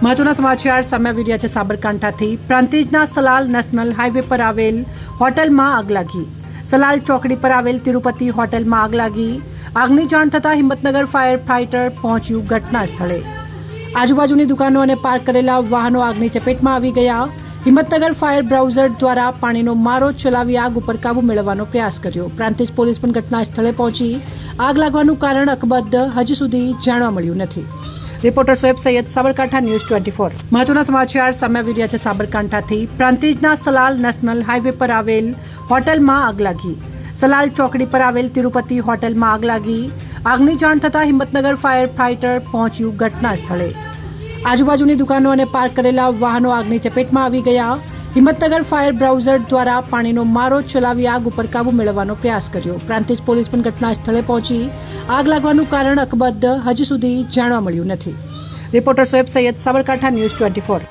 મહત્વના સમાચાર સામે આવી રહ્યા છે સાબરકાંઠાથી। પ્રાંતિજના સલાલ નેશનલ હાઈવે પર આવેલ હોટલમાં આગ લાગી। સલાલ ચોકડી પર આવેલ તિરુપતિ હોટલમાં આગ લાગી। આગની જાણ થતાં હિંમતનગર ફાયર ફાઇટર પહોંચ્યું ઘટના સ્થળે। આજુબાજુની દુકાનો અને પાર્ક કરેલા વાહનો આગની ચપેટમાં આવી ગયા। હિંમતનગર ફાયર બ્રાઉઝર દ્વારા પાણીનો મારો ચલાવી આગ ઉપર કાબુ મેળવવાનો પ્રયાસ કર્યો। પ્રાંતિજ પોલીસ પણ ઘટના સ્થળે પહોંચી આગ લાગવાનું કારણ અકબંધ હજી સુધી જાણવા મળ્યું નથી। Reporter Shoaib Syed, Sabarkantha news 24। મહત્વના સમાચાર સામે આવી રહ્યા છે સાબરકાંઠાથી। પ્રાંતિજના સલાલ નેશનલ હાઈવે પર આવેલ હોટલમાં આગ લાગી। સલાલ ચોકડી પર આવેલ તિરુપતિ હોટલમાં આગ લાગી। આગની જાણ થતાં હિંમતનગર ફાયર ફાઇટર પહોંચ્યું ઘટના સ્થળે। આજુબાજુની દુકાનો અને પાર્ક કરેલા વાહનો આગની ચપેટમાં આવી ગયા। હિંમતનગર ફાયર બ્રાઉઝર દ્વારા પાણીનો મારો ચલાવી આગ ઉપર કાબુ મેળવવાનો પ્રયાસ કર્યો। પ્રાંતિજ પોલીસ પણ ઘટના સ્થળે પહોંચી આગ લાગવાનું કારણ અકબંધ હજી સુધી જાણવા મળ્યું નથી। Reporter Shoaib Syed, Sabarkantha news 24।